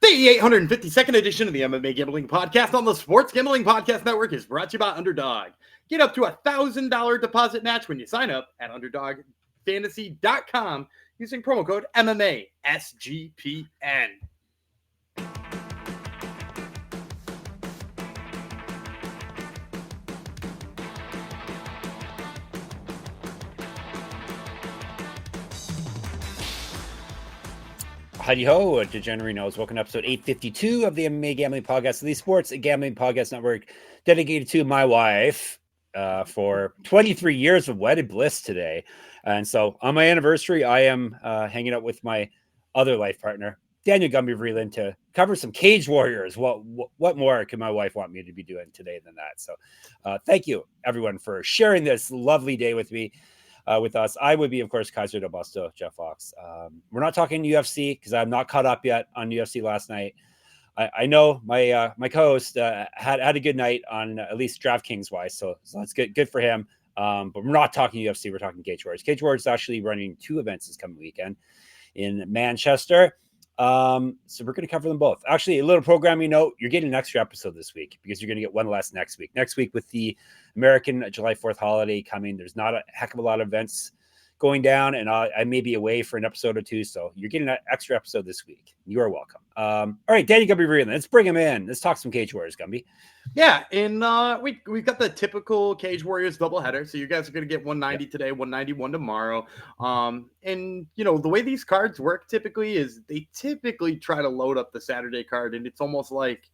The 852nd edition of the MMA Gambling Podcast on the Sports Gambling Podcast Network is brought to you by Underdog. Get up to $1,000 deposit match when you sign up at UnderdogFantasy.com using promo code MMA SGPN. Howdy ho, Degenerate knows. Welcome to episode 852 of the MMA Gambling Podcast, the Sports Gambling Podcast Network, dedicated to my wife for 23 years of wedded bliss today. And so on my anniversary, I am hanging out with my other life partner, Daniel Gumby Vreeland, to cover some Cage Warriors. What more can my wife want me to be doing today than that? So thank you, everyone, for sharing this lovely day with me. With us, I would be, of course, Kaiser de Busto, Jeff Fox. We're not talking UFC because I'm not caught up yet on UFC last night. I know my my co-host had a good night on at least DraftKings wise, so that's good for him. But we're not talking UFC. We're talking Cage Warriors. Cage Warriors is actually running two events this coming weekend in Manchester. So we're going to cover them both. Actually, a little programming note: you're getting an extra episode this week because you're going to get one less next week. Next week, with the American July 4th holiday coming, there's not a heck of a lot of events going down, and I may be away for an episode or two, so you're getting an extra episode this week. You are welcome. All right, Danny Gumby Vreeland, let's bring him in. Let's talk some Cage Warriors, Gumby. Yeah, and we've got the typical Cage Warriors doubleheader. So you guys are going to get 190 today, 191 tomorrow. And you know, the way these cards work typically is they typically try to load up the Saturday card, and it's almost like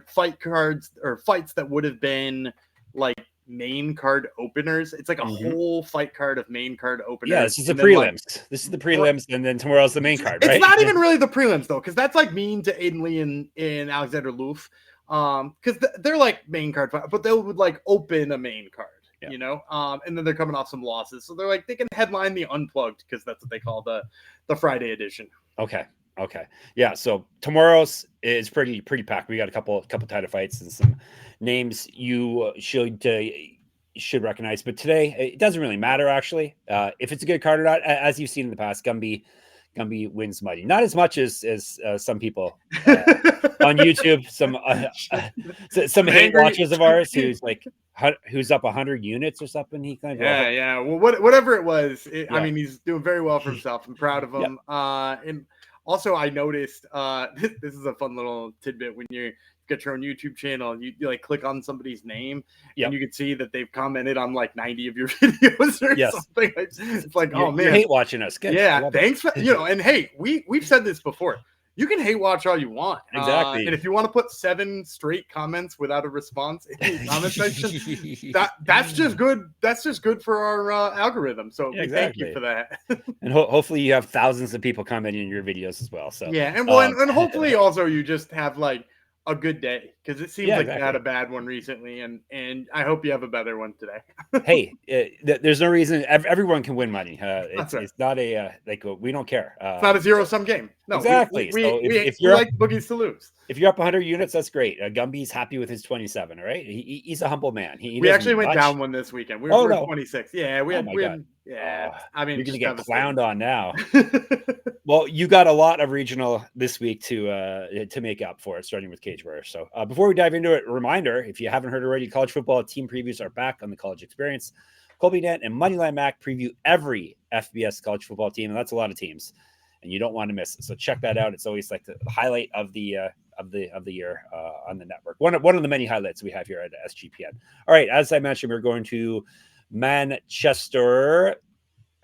fight cards or fights that would have been like main card openers. It's like a whole fight card of main card openers. Yeah, this is the prelims. This is the prelims, and then tomorrow's the main card, right? It's not even really the prelims though, because that's like mean to Aiden Lee and Alexander Lööf. Because they're like main card, but they would like open a main card, you know, and then they're coming off some losses, so they're like they can headline the unplugged because that's what they call the Friday edition. Okay, yeah. So tomorrow's is pretty packed. We got a couple title fights and some names you should recognize, but today it doesn't really matter actually. If it's a good card or not, as you've seen in the past, Gumby wins money. Not as much as some people on YouTube, some hate watchers of ours who's up 100 units or something. He kind of yeah. Well, whatever it was, I mean, he's doing very well for himself. I'm proud of him. And also, I noticed this is a fun little tidbit when you get your own YouTube channel, you like click on somebody's name and you can see that they've commented on like 90 of your videos or something. It's like, oh man, you hate watching us. Good. Yeah, thanks for, and hey, we've said this before. You can hate watch all you want. Exactly. And if you want to put 7 straight comments without a response in the comment section, that's just good. That's just good for our algorithm. So thank you for that. And hopefully you have thousands of people commenting on your videos as well. So and hopefully also you just have like a good day, because it seems like you had a bad one recently, and I hope you have a better one today. Hey, there's no reason everyone can win money. It's not a we don't care. It's not a zero-sum game. No, exactly. If you're like boogies to lose. If you're up 100 units, that's great. Gumby's happy with his 27. All right, he's a humble man. We actually went down one this weekend. We were 26. Yeah, we had. I mean, you're gonna get clowned on now. Well, you got a lot of regional this week to make up for it, starting with Cage Warriors. So before we dive into it, a reminder: if you haven't heard already, college football team previews are back on the College Experience. Colby.net and Moneyline Mac preview every FBS college football team, and that's a lot of teams, and you don't want to miss it. So check that out. It's always like the highlight of the year on the network. One of the many highlights we have here at SGPN. All right, as I mentioned, we're going to Manchester.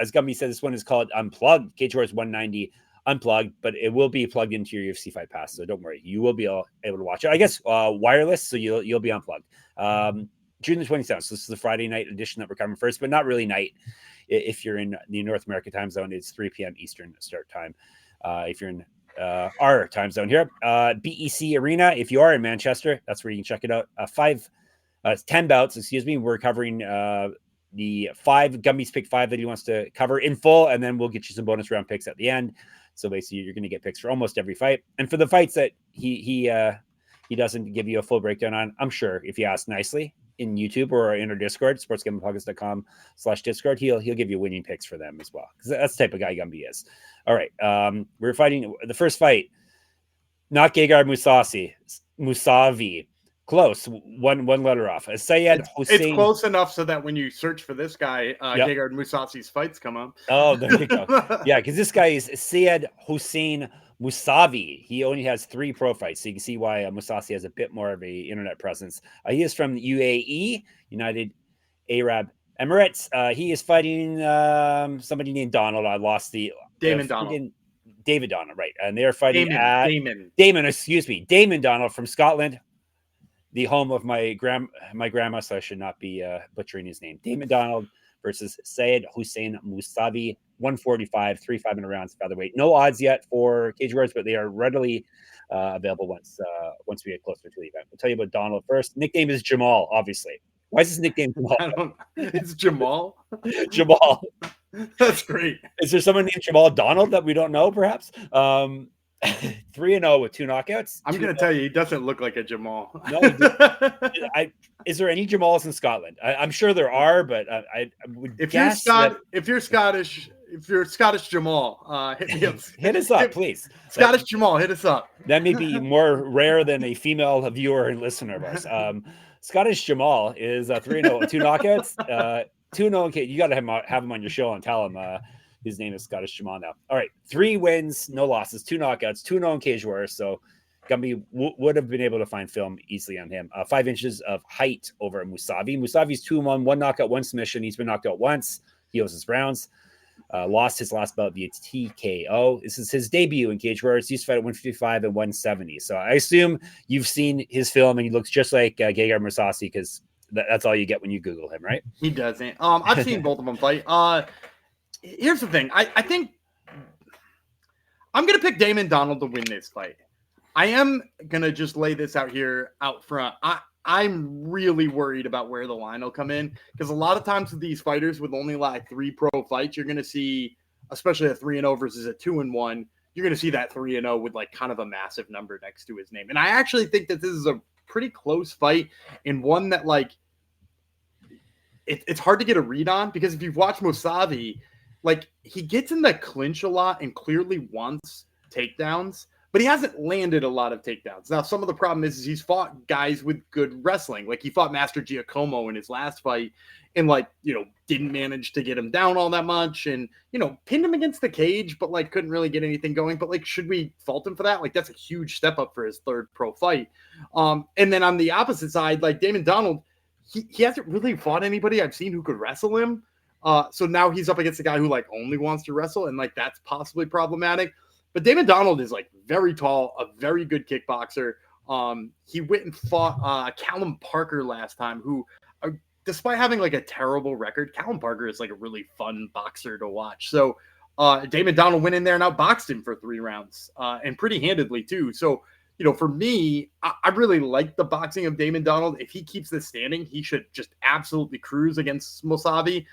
As Gumby said, this one is called Unplugged. Cage Warriors 190 Unplugged, but it will be plugged into your UFC Fight Pass, so don't worry. You will be able to watch it. I guess wireless, so you'll be unplugged. June the 27th. So this is the Friday night edition that we're covering first, but not really night. If you're in the North America time zone, it's 3 p.m. Eastern start time. If you're in our time zone here, BEC Arena. If you are in Manchester, that's where you can check it out. 10 bouts. Excuse me. We're covering the 5 Gumby's pick 5 that he wants to cover in full, and then we'll get you some bonus round picks at the end. So basically, you're going to get picks for almost every fight, and for the fights that he doesn't give you a full breakdown on, I'm sure if you ask nicely in YouTube or in our Discord, sportsgamblingpodcast.com/Discord, he'll give you winning picks for them as well, because that's the type of guy Gumby is. All right, we're fighting the first fight. Not Gegard Mousavi. Close. One letter off. Seyed It's Hossein. close enough so that when you search for this guy, Yep. Gegard Mousasi's fights come up. Oh, there you go. Yeah, because this guy is Seyed Hossein Mousavi. He only has 3 pro fights, so you can see why Mousasi has a bit more of a internet presence. He is from UAE, United Arab Emirates. He is fighting somebody named Donald. I lost the Damon Donald. David Donald, right? And they're fighting Damon. Excuse me, Damon Donald from Scotland, the home of my grandma. So I should not be butchering his name. Damon Donald versus Seyed Hossein Mousavi, 145, 3 5-minute rounds, featherweight. No odds yet for Cage Warriors, but they are readily available once we get closer to the event. I'll tell you about Donald first. Nickname is Jamal, obviously. Why is his nickname Jamal? It's Jamal. Jamal. That's great. Is there someone named Jamal Donald that we don't know, perhaps? 3-0 with 2 knockouts. I'm going to tell you, he doesn't look like a Jamal. No, is there any Jamals in Scotland? I'm sure there are, but I would guess if you're Scottish Jamal, hit me up. Hit us up, please. Scottish Jamal, hit us up. That may be more rare than a female viewer and listener of ours. Scottish Jamal is 3-0 with 2 knockouts. 2-0. Okay, you got to have him on your show and tell him his name is Scottish Jamal now. All right, 3 wins, no losses, 2 knockouts, 2-0 in Cage Warriors. So Gumby would have been able to find film easily on him. 5 inches of height over Mousavi. Mousavi's 2-1, 1 knockout, 1 submission. He's been knocked out once. He owes his rounds. Lost his last bout via TKO. This is his debut in Cage Warriors. He used to fight at 155 and 170. So I assume you've seen his film and he looks just like Gegard Mousasi because that's all you get when you Google him, right? He doesn't. I've seen both of them fight. Here's the thing. I think I'm going to pick Damon Donald to win this fight. I am going to just lay this out front. I'm really worried about where the line will come in because a lot of times with these fighters with only like 3 pro fights, you're going to see, especially a 3-0 versus a 2-1, you're going to see that 3-0 with like kind of a massive number next to his name. And I actually think that this is a pretty close fight and one that like it's hard to get a read on because if you've watched Mousavi, like he gets in the clinch a lot and clearly wants takedowns, but he hasn't landed a lot of takedowns. Now, some of the problem is he's fought guys with good wrestling. Like he fought Master Giacomo in his last fight and like, didn't manage to get him down all that much and, pinned him against the cage, but like couldn't really get anything going. But like, should we fault him for that? Like that's a huge step up for his 3rd pro fight. And then on the opposite side, like Damon Donald, he hasn't really fought anybody I've seen who could wrestle him. So now he's up against a guy who like only wants to wrestle and like that's possibly problematic. But Damon Donald is like very tall, a very good kickboxer. He went and fought Callum Parker last time, who, despite having like a terrible record, Callum Parker is like a really fun boxer to watch. So Damon Donald went in there and outboxed him for 3 rounds and pretty handedly too. So, for me, I really like the boxing of Damon Donald. If he keeps this standing, he should just absolutely cruise against Mousavi.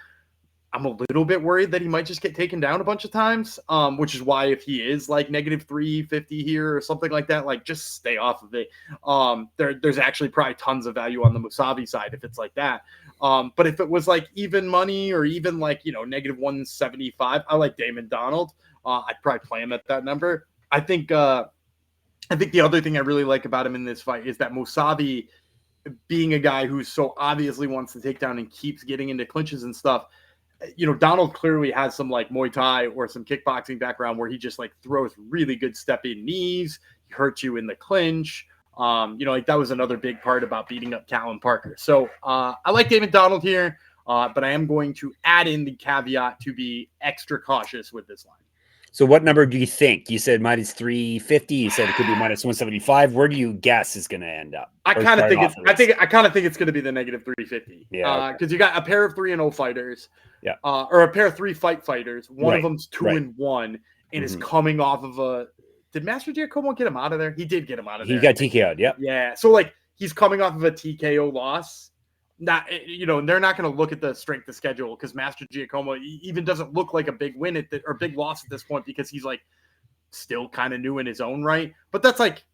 I'm a little bit worried that he might just get taken down a bunch of times, which is why if he is like -350 here or something like that, like just stay off of it. There's actually probably tons of value on the Mousavi side if it's like that. But if it was like even money or even like, -175, I like Damon Donald. I'd probably play him at that number. I think the other thing I really like about him in this fight is that Mousavi, being a guy who so obviously wants to take down and keeps getting into clinches and stuff, Donald clearly has some like Muay Thai or some kickboxing background where he just like throws really good step in knees. He hurts you in the clinch. Like that was another big part about beating up Callum Parker. So I like Damon Donald here, but I am going to add in the caveat to be extra cautious with this line. So what number do you think? You said -350. You said it could be -175. Where do you guess is going to end up? I kind of think it's going to be the -350. Yeah, because you got a pair of 3-0 fighters. Yeah. Or a pair of 3 fight fighters. One of them's 2-1 and is coming off of a. Did Master Giacomo get him out of there? He did get him out of there. He got TKO'd. Yep. Yeah. So like he's coming off of a TKO loss. Not, they're not going to look at the strength of schedule because Master Giacomo even doesn't look like a big win or big loss at this point because he's like still kind of new in his own right. But that's like,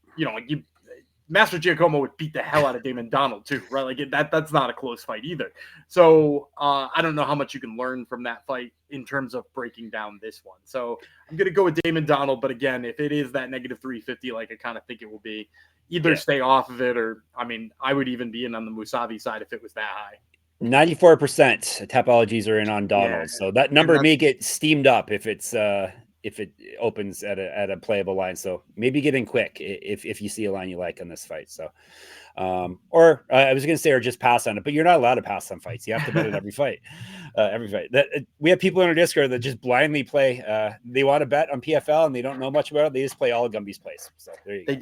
Master Giacomo would beat the hell out of Damon Donald too, right? Like that's not a close fight either. So I don't know how much you can learn from that fight in terms of breaking down this one. So I'm gonna go with Damon Donald, but again, if it is that negative 350, like I kind of think it will be, either stay off of it, or I mean, I would even be in on the Mousavi side if it was that high. 94% topologies are in on Donald, so that number may get steamed up if it opens at a playable line. So maybe get in quick if you see a line you like on this fight. So, or I was going to say, or just pass on it, but you're not allowed to pass on fights. You have to bet at every fight. We have people in our Discord that just blindly play. They want to bet on PFL and they don't know much about it. They just play all of Gumby's plays. So there you go. They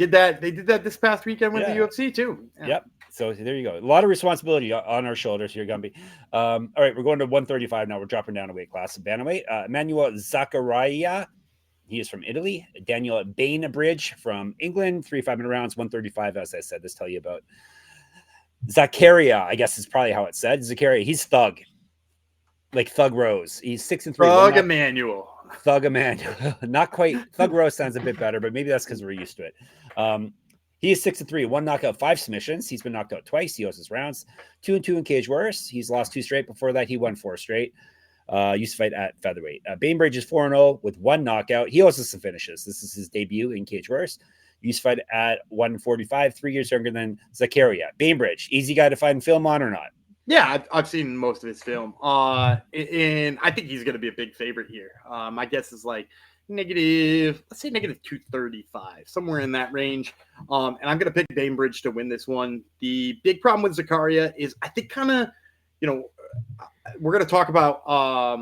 did that this past weekend with the UFC too. Yeah. Yep. So there you go. A lot of responsibility on our shoulders here, Gumby. All right, we're going to 135 now. We're dropping down a weight class. Bantamweight. Emanuele Zaccaria. He is from Italy. Daniel Bainbridge from England. 3 5-minute rounds, 135. As I said, this tell you about Zaccaria. I guess is probably how it's said. Zaccaria. He's thug, like Thug Rose. He's 6-3. Thug Emanuele. Thug Emanuele. Not quite. Thug Rose sounds a bit better, but maybe that's because we're used to it. He is 6-3, 1 knockout, 5 submissions. He's been knocked out twice. He owes his rounds. 2-2 in Cage Warriors. He's lost 2 straight. Before that, he won 4 straight. Used to fight at featherweight. Bainbridge is 4-0 with 1 knockout. He also has some finishes. This is his debut in Cage Warriors. Used to fight at 145, 3 years younger than Zaccaria. Bainbridge, easy guy to find film on or not? Yeah, I've seen most of his film. And I think he's going to be a big favorite here. My guess is like let's say negative 235, somewhere in that range. And I'm going to pick Bainbridge to win this one. The big problem with Zaccaria is I think kind of, we're going to talk about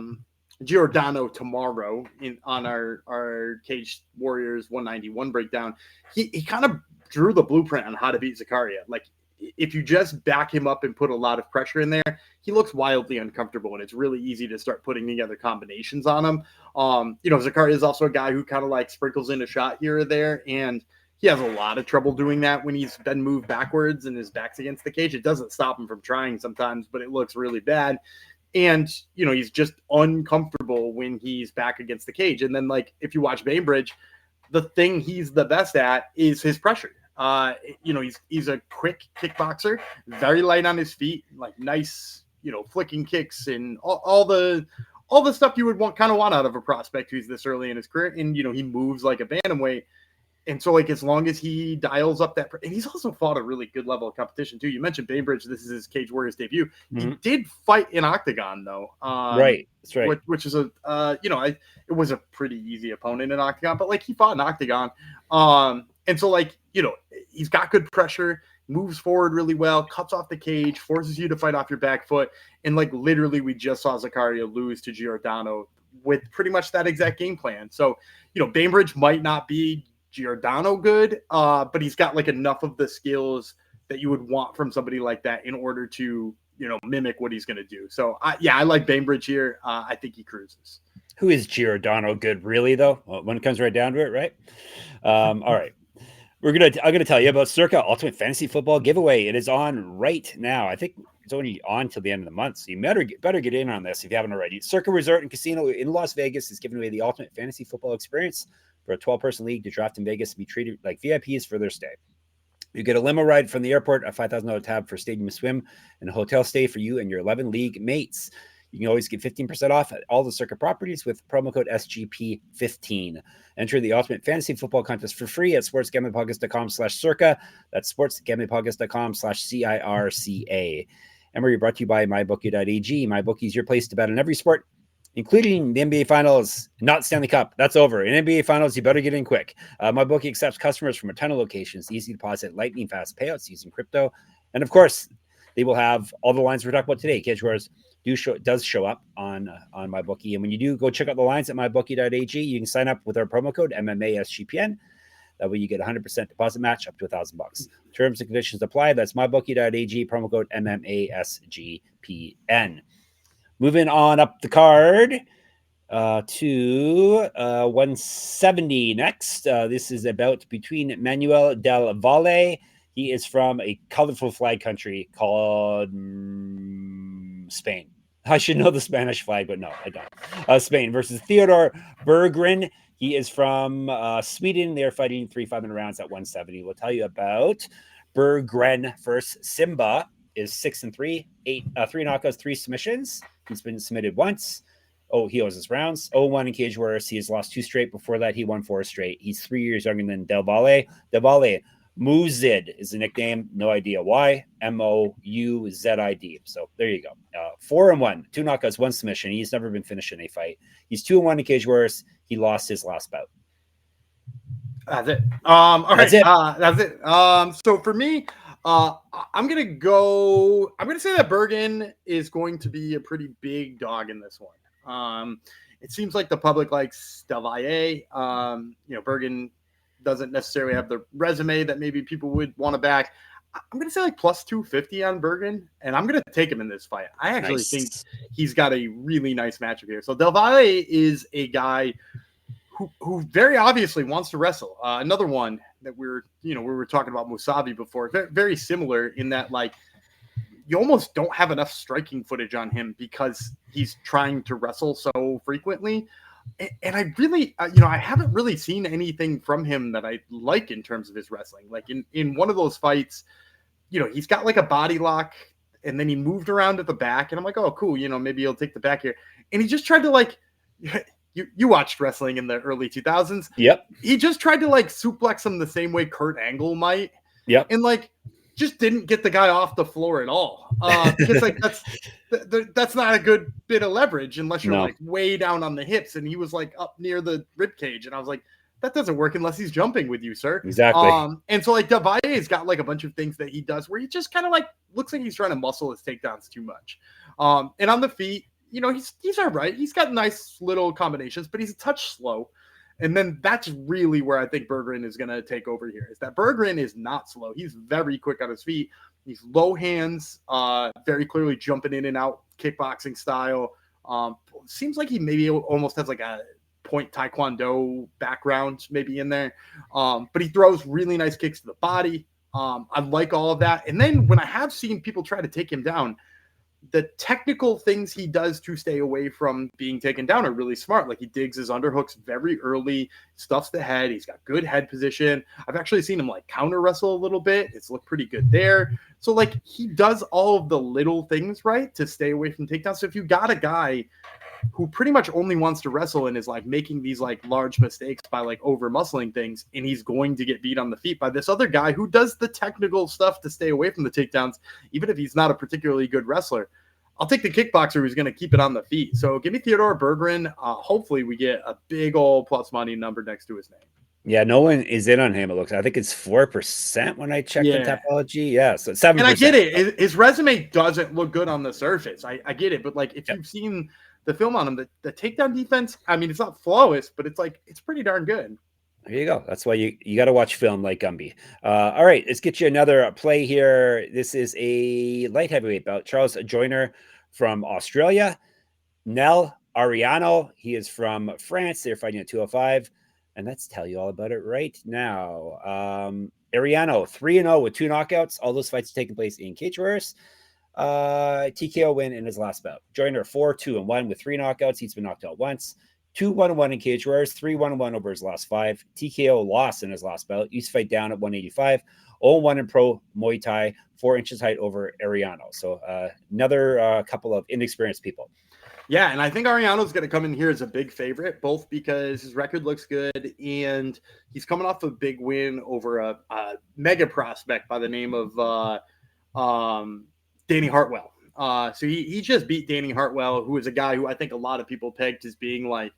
Giordano tomorrow on our Cage Warriors 191 breakdown. He kind of drew the blueprint on how to beat Zaccaria. Like, if you just back him up and put a lot of pressure in there, he looks wildly uncomfortable, and it's really easy to start putting together combinations on him. Zaccaria is also a guy who kind of like sprinkles in a shot here or there, and he has a lot of trouble doing that when he's been moved backwards and his back's against the cage. It doesn't stop him from trying sometimes, but it looks really bad. And, he's just uncomfortable when he's back against the cage. And then, like, if you watch Bainbridge, the thing he's the best at is his pressure. He's a quick kickboxer, very light on his feet, like nice, flicking kicks and all the stuff you would want out of a prospect who's this early in his career. And, he moves like a bantamweight. And so, like, as long as he dials up that, and he's also fought a really good level of competition too. You mentioned Bainbridge. This is his Cage Warriors debut. Mm-hmm. He did fight in Octagon though. Right. That's right. Which is it was a pretty easy opponent in Octagon, but like he fought in Octagon. And so, like, he's got good pressure, moves forward really well, cuts off the cage, forces you to fight off your back foot. And like, literally, we just saw Zaccaria lose to Giordano with pretty much that exact game plan. So, Bainbridge might not be Giordano good, but he's got like enough of the skills that you would want from somebody like that in order to, mimic what he's going to do. So I like Bainbridge here. I think he cruises. Who is Giordano good, really, though? Well, when it comes right down to it, right? All right. I'm gonna tell you about Circa Ultimate Fantasy Football giveaway. It is on right now. I think it's only on till the end of the month, so you better get in on this if you haven't already. Circa Resort and Casino in Las Vegas is giving away the ultimate fantasy football experience for a 12-person league to draft in Vegas and be treated like VIPs for their stay. You get a limo ride from the airport, a $5,000 tab for stadium swim, and a hotel stay for you and your 11 league mates. You can always get 15% off at all the Circa properties with promo code SGP15. Enter the Ultimate Fantasy Football Contest for free at sportsgamblingpodcast.com/circa. That's sportsgamblingpodcast.com/CIRCA. And we're brought to you by MyBookie.ag. MyBookie is your place to bet on every sport, including the NBA Finals, not Stanley Cup. That's over. In NBA Finals, you better get in quick. MyBookie accepts customers from a ton of locations, easy deposit, lightning fast payouts using crypto. And of course, they will have all the lines we're talking about today. Cage Warriors does show up on MyBookie. And when you do, go check out the lines at MyBookie.ag. You can sign up with our promo code MMASGPN. That way you get 100% deposit match up to $1,000. Terms and conditions apply. That's MyBookie.ag, promo code MMASGPN. Moving on up the card to 170 next. This is about between Manuel del Valle. He is from a colorful flag country called Spain. I should know the Spanish flag, but no, I don't. Spain versus Theodor Berggren. He is from Sweden. They're fighting 3 5-minute rounds at 170. We'll tell you about Berggren first. Simba is 6-3, 3 knockouts, 3 submissions. He's been submitted once. Oh, he owes his rounds. 0-1 in Cage Warriors. He has lost 2 straight. Before that, he won 4 straight. He's 3 years younger than Del Valle. Del Valle, Mouzid is the nickname. No idea why. Mouzid. So there you go. 4-1, 2 knockouts, 1 submission. He's never been finished in a fight. He's 2-1 in Cage Warriors. He lost his last bout. That's it. All right. That's it. So for me, I'm gonna say that Berggren is going to be a pretty big dog in this one. It seems like the public likes Del Valle. Berggren doesn't necessarily have the resume that maybe people would want to back. I'm going to say like plus 250 on Berggren, and I'm going to take him in this fight. I actually think he's got a really nice matchup here. So Del Valle is a guy who very obviously wants to wrestle. Another one that we were talking about Mousavi before, very, very similar in that, like, you almost don't have enough striking footage on him because he's trying to wrestle so frequently. And I really, I haven't really seen anything from him that I like in terms of his wrestling. Like in one of those fights, he's got like a body lock and then he moved around at the back and I'm like, oh, cool. Maybe he'll take the back here. And he just tried to like, you watched wrestling in the early 2000s. Yep. He just tried to like suplex him the same way Kurt Angle might. Yep. And like, just didn't get the guy off the floor at all. Because like that's not a good bit of leverage unless you're like way down on the hips. And he was like up near the rib cage, and I was like, that doesn't work unless he's jumping with you, sir. Exactly. And so like Del Valle's got like a bunch of things that he does where he just kind of like looks like he's trying to muscle his takedowns too much. And on the feet, he's all right. He's got nice little combinations, but he's a touch slow. And then that's really where I think Berggren is going to take over here, is that Berggren is not slow. He's very quick on his feet. He's low hands, very clearly jumping in and out, kickboxing style. Seems like he maybe almost has like a point taekwondo background maybe in there. But he throws really nice kicks to the body. I like all of that. And then when I have seen people try to take him down, the technical things he does to stay away from being taken down are really smart. Like he digs his underhooks very early, stuffs the head. He's got good head position. I've actually seen him like counter wrestle a little bit. It's looked pretty good there. So like he does all of the little things right to stay away from takedowns. So if you got a guy who pretty much only wants to wrestle and is like making these like large mistakes by like over muscling things, and he's going to get beat on the feet by this other guy who does the technical stuff to stay away from the takedowns, even if he's not a particularly good wrestler, I'll take the kickboxer who's going to keep it on the feet. So give me Theodor Berggren. Hopefully we get a big old plus money number next to his name. Yeah, no one is in on him. It looks. I think it's 4% when I check the topology. Yeah, so 7%. And I get it. His resume doesn't look good on the surface. I get it, but like if you've seen the film on him, the takedown defense, I mean, it's not flawless, but it's pretty darn good. There you go. That's why you got to watch film like Gumby. All right, let's get you another play here. This is a light heavyweight bout. Charles Joyner from Australia. Nell Ariano. He is from France. They're fighting at 205. And let's tell you all about it right now. Ariano, 3-0 with 2 knockouts. All those fights taking place in Cage Warriors. TKO win in his last bout. Joyner 4-2-1 with 3 knockouts. He's been knocked out once. 2-1-1 in Cage Warriors. 3-1-1 over his last 5. TKO lost in his last bout. Used to fight down at 185. 0-1 in pro Muay Thai. 4 inches height over Ariano. So another couple of inexperienced people. Yeah, and I think Ariano's going to come in here as a big favorite, both because his record looks good and he's coming off a big win over a mega prospect by the name of Danny Hartwell. So he just beat Danny Hartwell, who is a guy who I think a lot of people pegged as being like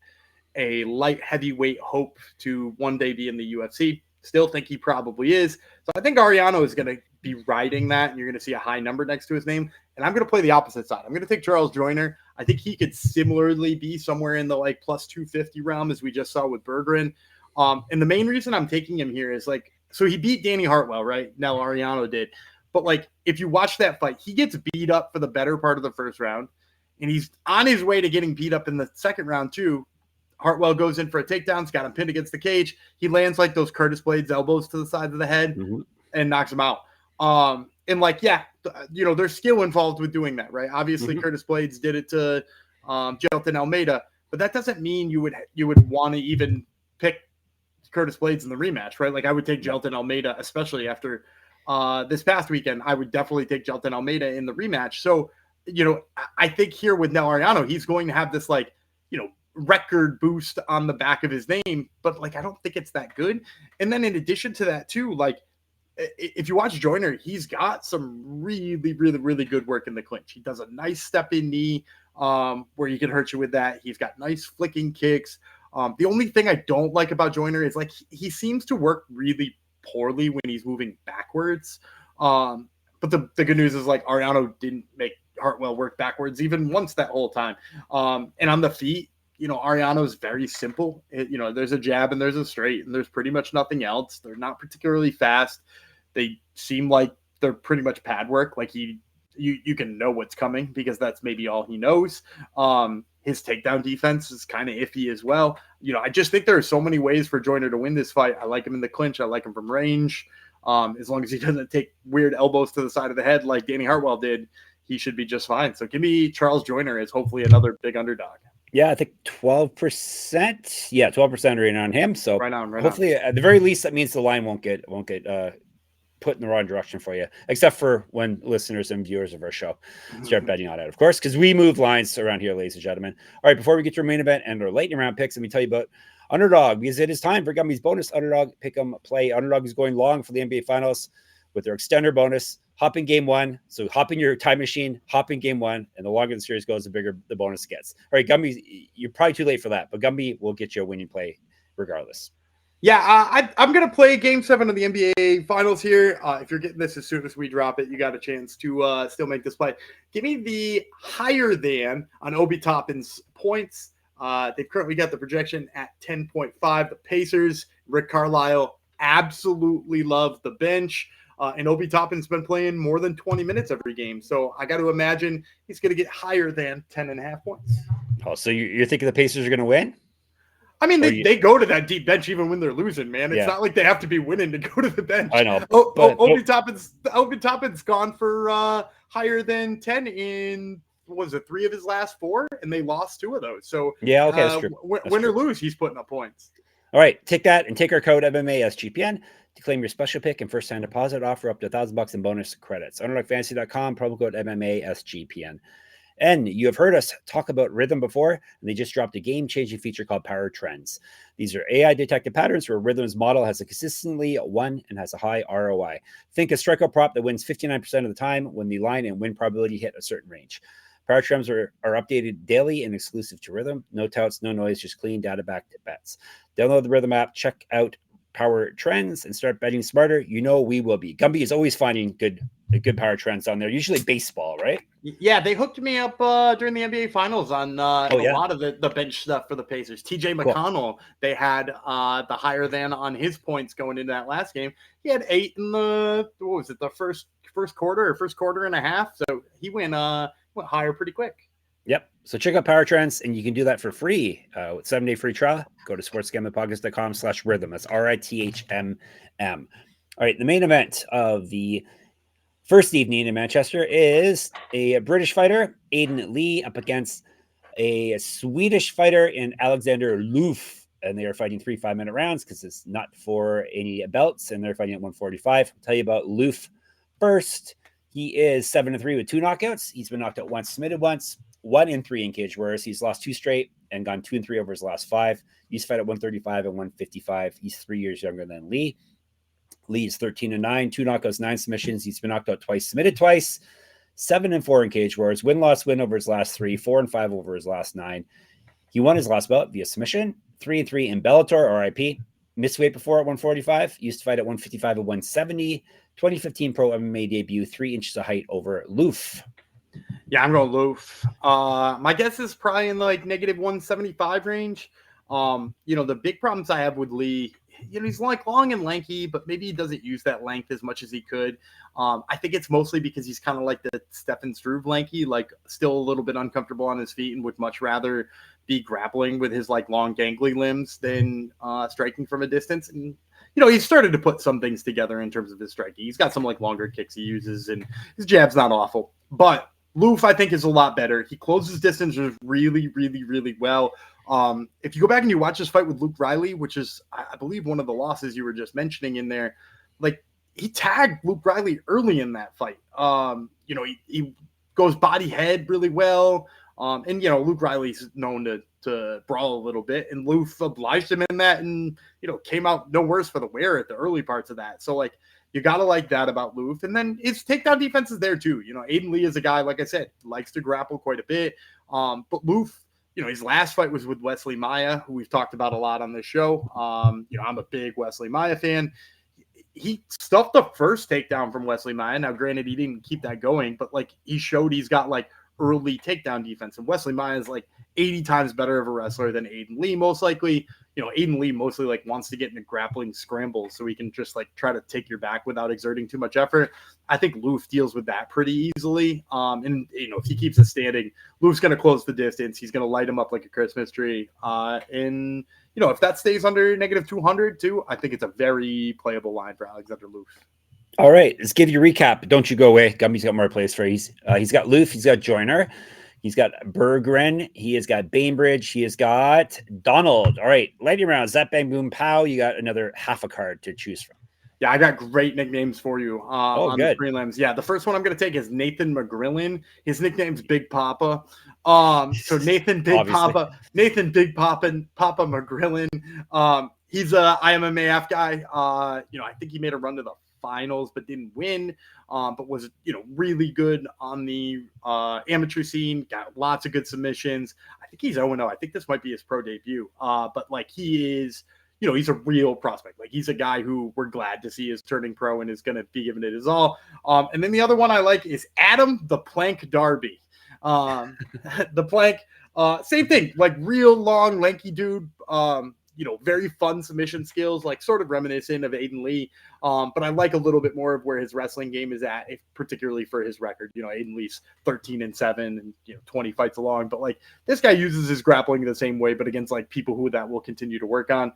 a light heavyweight hope to one day be in the UFC. Still think he probably is. So I think Ariano is going to be riding that, and you're going to see a high number next to his name. And I'm going to play the opposite side. I'm going to take Charles Joyner. I think he could similarly be somewhere in the like plus 250 realm as we just saw with Berggren. And the main reason I'm taking him here is like, so he beat Danny Hartwell, right? Nell Ariano did. But like, if you watch that fight, he gets beat up for the better part of the first round, and he's on his way to getting beat up in the second round too. Hartwell goes in for a takedown. He's got him pinned against the cage. He lands like those Curtis Blades elbows to the side of the head and knocks him out. And like, yeah, there's skill involved with doing that, right? Obviously, Curtis Blades did it to Gelton Almeida, but that doesn't mean you would want to even pick Curtis Blades in the rematch, right? Like I would take Jailton Almeida, especially after this past weekend. I would definitely take Jailton Almeida in the rematch. So, I think here with Nell Ariano, he's going to have this record boost on the back of his name, but like I don't think it's that good. And then in addition to that too, like if you watch Joyner, he's got some really, really, really good work in the clinch. He does a nice step in knee where he can hurt you with that. He's got nice flicking kicks. The only thing I don't like about Joyner is like he seems to work really poorly when he's moving backwards. But the good news is like Ariano didn't make Hartwell work backwards even once that whole time. And on the feet, Ariano is very simple. There's a jab and there's a straight and there's pretty much nothing else. They're not particularly fast. They seem like they're pretty much pad work. Like you can know what's coming because that's maybe all he knows. His takedown defense is kind of iffy as well. I just think there are so many ways for Joyner to win this fight. I like him in the clinch. I like him from range. As long as he doesn't take weird elbows to the side of the head like Danny Hartwell did, he should be just fine. So give me Charles Joyner as hopefully another big underdog. Yeah, I think 12%. Yeah, 12% rating on him. So hopefully, at the very least, that means the line won't get put in the wrong direction for you, except for when listeners and viewers of our show start betting on it, of course, because we move lines around here, ladies and gentlemen. All right, before we get to our main event and our lightning round picks, let me tell you about Underdog, because it is time for Gumby's bonus Underdog pick 'em play. Underdog is going long for the NBA Finals with their extender bonus. Hop in game one. So hop in your time machine, hop in game one, and the longer the series goes, the bigger the bonus gets. All right, Gumby, you're probably too late for that, but Gumby will get you a winning play regardless. Yeah, I'm going to play Game 7 of the NBA Finals here. If you're getting this as soon as we drop it, you got a chance to still make this play. Give me the higher than on Obi Toppin's points. They've currently got the projection at 10.5. The Pacers, Rick Carlisle, absolutely love the bench. And Obi Toppin's been playing more than 20 minutes every game. So I got to imagine he's going to get higher than 10.5 points. Oh, so you're thinking the Pacers are going to win? I mean, they go to that deep bench even when they're losing, man. It's not like they have to be winning to go to the bench. I know. Obi Toppin's gone for higher than 10 in, was it 3 of his last 4? And they lost 2 of those. So yeah, okay, that's true. Win or lose, he's putting up points. All right, take that and take our code MMA SGPN to claim your special pick and first time deposit offer up to $1,000 in bonus credits. UnderdogFantasy.com, promo code MMA SGPN. And you have heard us talk about Rhythm before, and they just dropped a game-changing feature called Power Trends. These are AI-detected patterns where Rhythm's model has a consistently won and has a high ROI. Think a strikeout prop that wins 59% of the time when the line and win probability hit a certain range. Power Trends are updated daily and exclusive to Rhythm. No touts, no noise, just clean data-backed bets. Download the Rhythm app, check out Power Trends, and start betting smarter. We will be. Gumby is always finding good Power Trends on there, usually baseball, right? Yeah, they hooked me up during the NBA Finals on a lot of the bench stuff for the Pacers. TJ McConnell, they had the higher than on his points going into that last game. He had 8 in the first quarter or first quarter and a half. So he went higher pretty quick. Yep. So check out Power Trends, and you can do that for free with 7-day free trial. Go to sportsgamblingpodcast.com/rhythm. That's RITHMM. All right, the main event of the first evening in Manchester is a British fighter, Aiden Lee, up against a Swedish fighter in Alexander Lööf. And they are fighting 3 5-minute rounds because it's not for any belts, and they're fighting at 145. I'll tell you about Lööf first. He is 7-3 with 2 knockouts. He's been knocked out once, submitted once, 1-3 in cage warriors. He's lost 2 straight and gone 2-3 over his last 5. He used to fight at 135 and 155. He's 3 years younger than Lee. Lee is 13-9, 2 knockouts, 9 submissions. He's been knocked out twice, submitted twice, 7-4 in cage wars. Win over his last 3, 4-5 over his last 9. He won his last bout via submission. 3-3 in Bellator, RIP. Missed weight before at 145. Used to fight at 155 and 170. 2015 pro MMA debut, 3 inches of height over Lööf. Yeah, I'm going Lööf. My guess is probably in like negative 175 range. The big problems I have with Lee, he's like long and lanky, but maybe he doesn't use that length as much as he could. I think it's mostly because he's kind of like the Stefan Struve lanky, like still a little bit uncomfortable on his feet and would much rather be grappling with his like long gangly limbs than striking from a distance. And he's started to put some things together in terms of his striking. He's got some like longer kicks he uses, and his jab's not awful. But Lööf, I think, is a lot better. He closes distances really, really, really well. If you go back and you watch this fight with Luke Riley, which is, I believe, one of the losses you were just mentioning in there, like he tagged Luke Riley early in that fight. He goes body head really well. And Luke Riley's known to brawl a little bit, and Lööf obliged him in that, and came out no worse for the wear at the early parts of that. So like you gotta like that about Lööf, and then his takedown defense is there too. Aiden Lee is a guy, like I said, likes to grapple quite a bit. But Lööf, his last fight was with Wesley Maya, who we've talked about a lot on this show. I'm a big Wesley Maya fan. He stuffed the first takedown from Wesley Maya. Now, granted, he didn't keep that going, but like he showed he's got like early takedown defense. And Wesley Maya is like 80 times better of a wrestler than Aiden Lee, most likely. Aiden Lee mostly like wants to get into grappling scrambles so he can just like try to take your back without exerting too much effort. I think Lööf deals with that pretty easily. And if he keeps it standing, Lööf's going to close the distance. He's going to light him up like a Christmas tree. And if that stays under negative 200 too, I think it's a very playable line for Alexander Lööf. All right, let's give you a recap. Don't you go away. Gumby's got more plays for you. He's got Lööf. He's got Joyner. He's got Berggren. He has got Bainbridge. He has got Donald. All right, lightning round. Zap, bang, boom, pow. You got another half a card to choose from. Yeah, I got great nicknames for you on good. the prelims. Yeah, the first one I'm going to take is Nathan McGrillen. His nickname's Big Papa. So Nathan Big Papa McGrillen. He's a IMMAF guy. I think he made a run to the finals but didn't win, but was really good on the amateur scene, got lots of good submissions. I think he's 0-0. I think this might be his pro debut, but like he is he's a real prospect. Like he's a guy who we're glad to see is turning pro and is going to be giving it his all. And then the other one I like is Adam the Plank Darby. The Plank, same thing, like real long lanky dude, very fun submission skills, like sort of reminiscent of Aiden Lee. But I like a little bit more of where his wrestling game is at, particularly for his record. Aiden Lee's 13-7 and 20 fights along. But like this guy uses his grappling the same way, but against like people who that will continue to work on.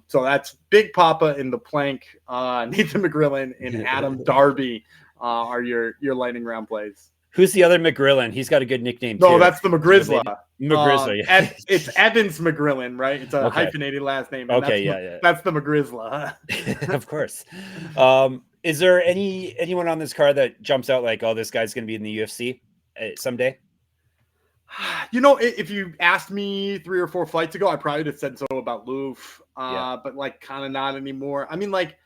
So that's Big Papa in the Plank, Nathan McGrillen and Adam Darby are your lightning round plays. Who's the other McGrillen? He's got a good nickname too. No, that's the McGrizzla. Yeah. It's Evans McGrillen, right? It's a hyphenated last name. Okay, that's the McGrizzla. Of course. Is there anyone on this card that jumps out like, oh, this guy's going to be in the UFC someday? If you asked me 3 or 4 fights ago, I probably would have said so about Lööf, but like kind of not anymore. I mean, like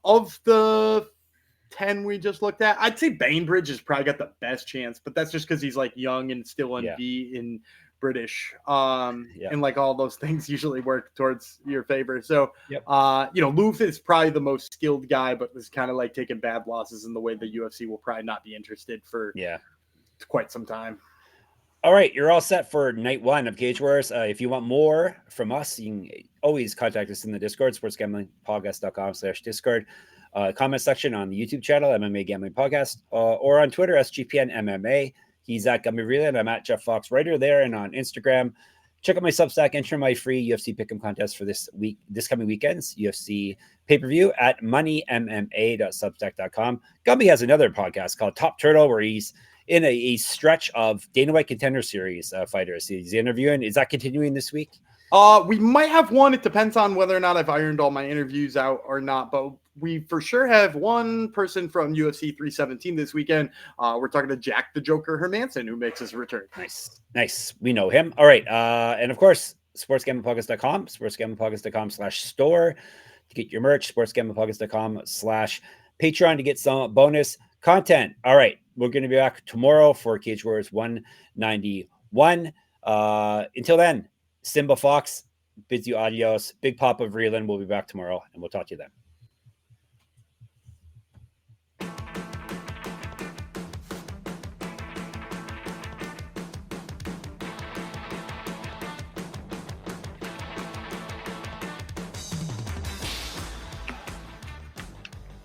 of the 10 we just looked at, I'd say Bainbridge has probably got the best chance, but that's just because he's like young and still in British. And like all those things usually work towards your favor. So, Lööf is probably the most skilled guy, but is kind of like taking bad losses in the way the UFC will probably not be interested for quite some time. All right, you're all set for night 1 of Cage Wars. If you want more from us, you can always contact us in the Discord, sportsgamblingpodcast.com/Discord. Comment section on the YouTube channel, MMA Gambling Podcast, or on Twitter, SGPN MMA. He's at Gumby Vreeland. I'm at Jeff Fox Writer there, and on Instagram. Check out my Substack. Enter my free UFC Pick'em contest for this coming weekend's UFC pay-per-view at moneymma.substack.com. Gumby has another podcast called Top Turtle, where he's in a stretch of Dana White Contender Series fighters. He's interviewing. Is that continuing this week? We might have one. It depends on whether or not I've ironed all my interviews out or not, but we for sure have one person from UFC 317 this weekend. We're talking to Jack the Joker Hermanson, who makes his return. Nice. We know him. All right. And of course, sportsgamblingpodcast.com, sportsgamblingpodcast.com/store to get your merch, sportsgamblingpodcast.com/Patreon to get some bonus content. All right. We're going to be back tomorrow for Cage Wars 191. Until then, Simba Fox bids you adios. Big Papa Vreeland will be back tomorrow, and we'll talk to you then.